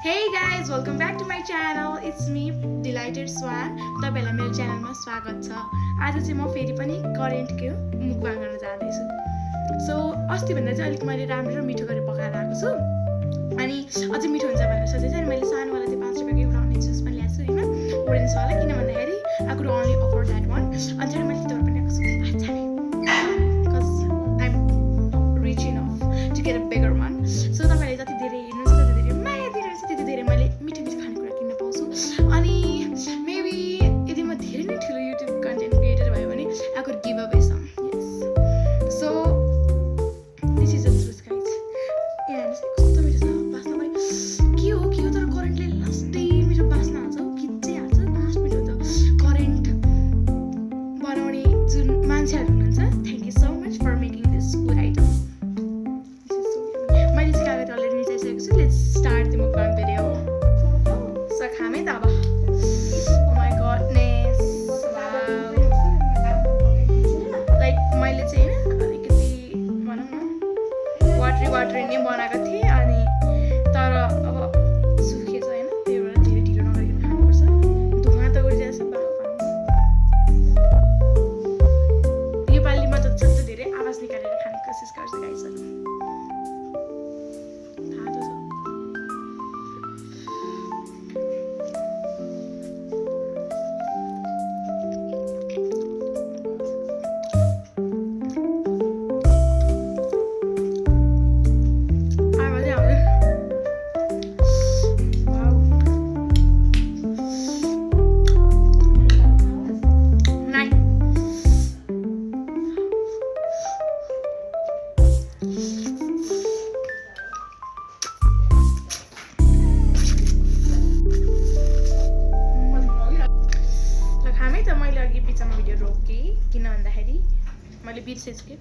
Hey guys, welcome back to my channel. It's me, Delighted Swan. तपाईहरुलाई मेरो च्यानलमा स्वागत छ। आज चाहिँ म फेरि पनि करेन्टको मुखबाङ गर्न जाँदैछु। सो अस्ति भन्दा चाहिँ अलिक मैले राम्रो मिठो गरेर पकाएर आएको छु। अनि अझै मिठो हुन्छ भनेर सोचे चाहिँ मैले सानोवाला त्यो 5 रुपैयाँको एउटा अनियन जुस पनि ल्याएको छु हैन। ओरेन्ज वाला किन भन्दाखेरि I could only afford that one. अनि चाहिँ मैले त्यो पनि ल्याएको छु। Because I'm rich enough to get a bigger one. So तपाईले जति धेरै हेर्नुहुन्छ त्यति धेरै माया दिनुहुन्छ त्यति धेरै मैले मिठो मिठो खानेकुरा किन्न पाउँछु। अनि मेबी यदि म धेरै नै ठुलो YouTube कन्टेन्ट क्रिएटर भयो भने I could give away some. Yes. So this is the truth guys. यहाँ कस्तो मिठो छ बास्ना पनि के हो तर करेन्टले लास्टै मिठो बास्ना हाल्छ खिच्दै हाल्छ लास्ट मिठो हुन्छ करेन्ट बनाउने जुन मान्छेहरु हुनुहुन्छ thank you so much for making this food item मैले चाहिँ कागज अलरेडी मिसाइसकेको छु let's start the mukbang video so खामै त अब ओ माय गडनेस लाइक मैले चाहिँ हैन अलिकति भनौँ न वाटरी नै बनाएको थिएँ अनि तर अब सुकेछ हैन त्यही भएर धेरै ढिलो नगरिकन खानुपर्छ धुवा त उडिरहेछ नेपालीमा त जस्तो धेरै आवाज निकालेर खाने कोसिस गर्छ गाइस थाहा त छ मैले अघि बिचमा भिडियो रोकेँ किन भन्दाखेरि मैले बिर्सेछु के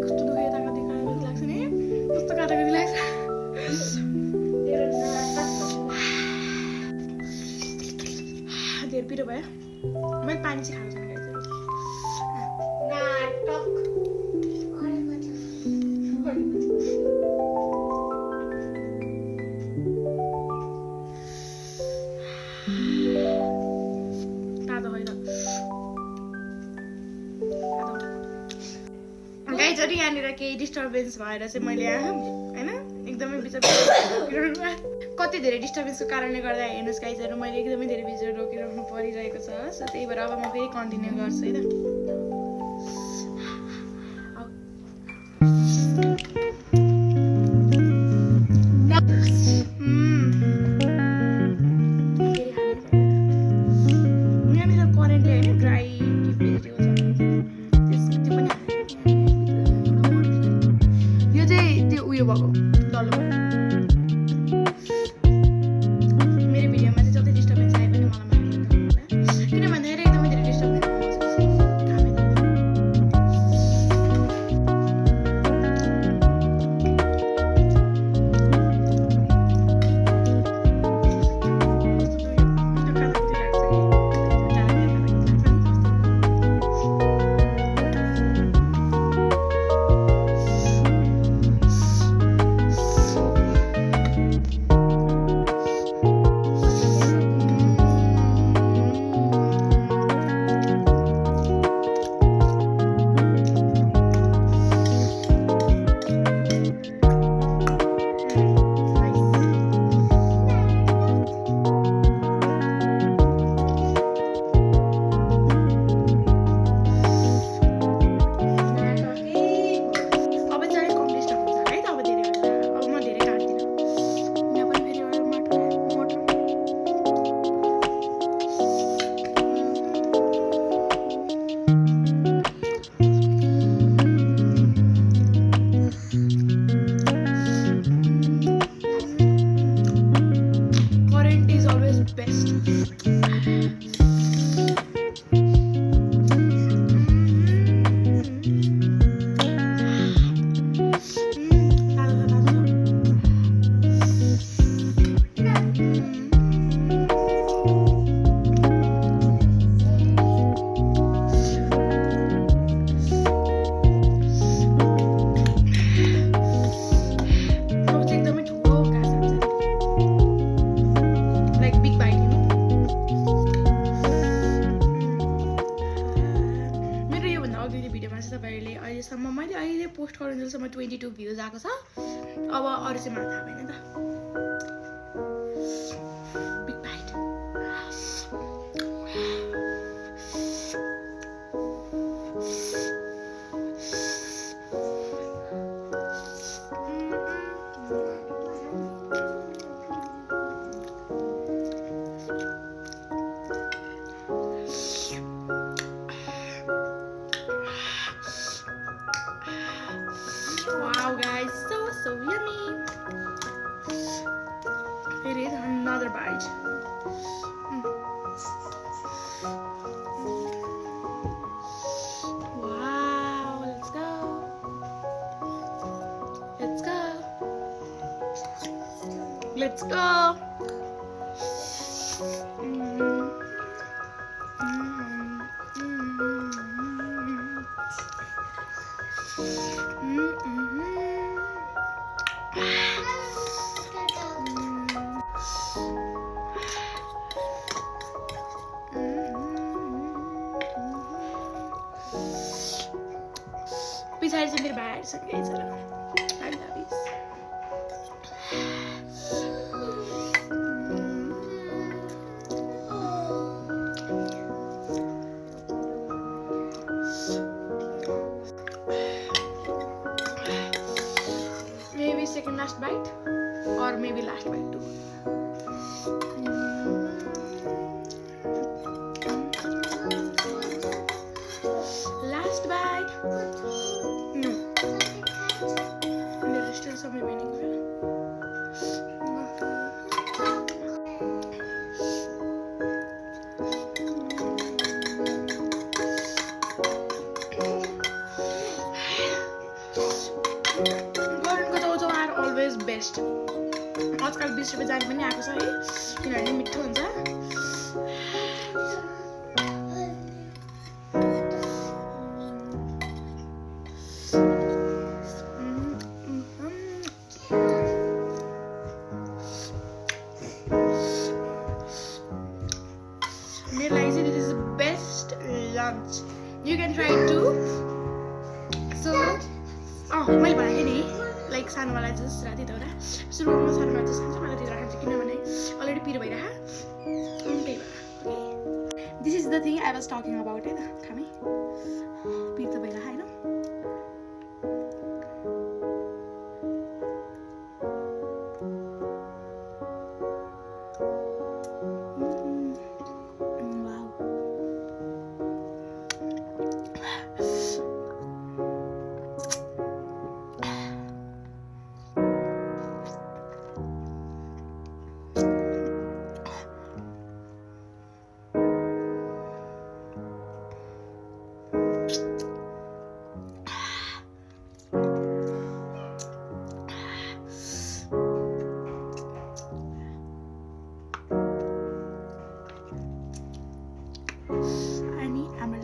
कस्तो दुखेर ताका लाग्छ नि कस्तो काटा लाग्छ धेरै पिरो भयो मैले पानी चाहिँ खानु छैन गाइजहरु यहाँनिर केही डिस्टर्बेन्स भएर चाहिँ मैले हैन एकदमै बिचमा कति धेरै डिस्टर्बेन्सको कारणले गर्दा हेर्नुस् गाइजहरु मैले एकदमै धेरै भिडियो रोकिराख्नु परिरहेको छ सो त्यही भएर अब म फेरि कन्टिन्यू गर्छु हैन यहाँनिर करेन्टले हैन ड्राई यो चाहिँ त्यो उयो भएको डल्लो मेरो भिडियोमा चाहिँ जति डिस्टर्बेन्स आए पनि मलाई माफ गर्नु किन भन्दाखेरि एकदमै धेरै डिस्टर्बेन्स अहिलेसम्म 22 भ्युज आएको छ अब अरु चाहिँ मलाई थाहा भएन त big bite Wow guys, so yummy. It is another bite. Wow, let's go. Let's go. Let's go. Besides the bad, so guys, I love this. Maybe second last bite, or maybe last bite too. Last bite. No. There is still some remaining. Always best. आजकल 20 रुपैयाँ जाने पनि आएको छ है किनभने मिठो हुन्छ मेरो लागि चाहिँ this is the best lunch. You can try it too. So मैले भनेको नि लाइक सानोवाला जुस र तितौरा सुरुमा सानोवाला जुस खान्छ मलाई तितौरा खान्छ किनभने अलरेडी पिरो भइरहेको त्यही भएर this is the thing I was talking about it खामे पिरो त भइरहेको होइन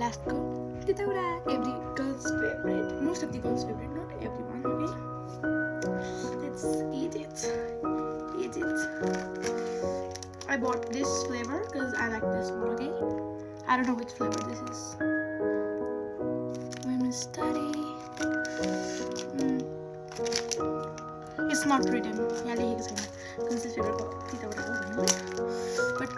last go. Titaura, every girl's favorite. Most of the girls' favorite, not everyone, okay? Let's eat it. Eat it. I bought this flavor because I like this one, okay? I don't know which flavor this is. Women's study. It's not written. Yeah, because this is favorite Titaura, but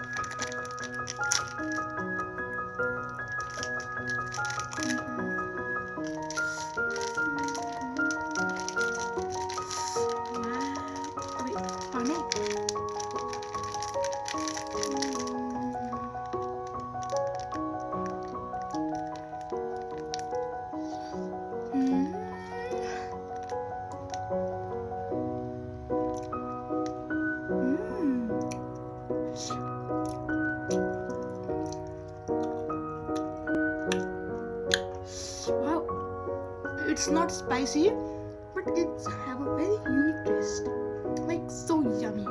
it's not spicy, but it's have a very unique taste, like so yummy.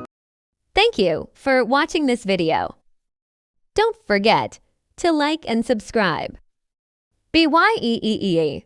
Thank you for watching this video. Don't forget to like and subscribe. BYEEE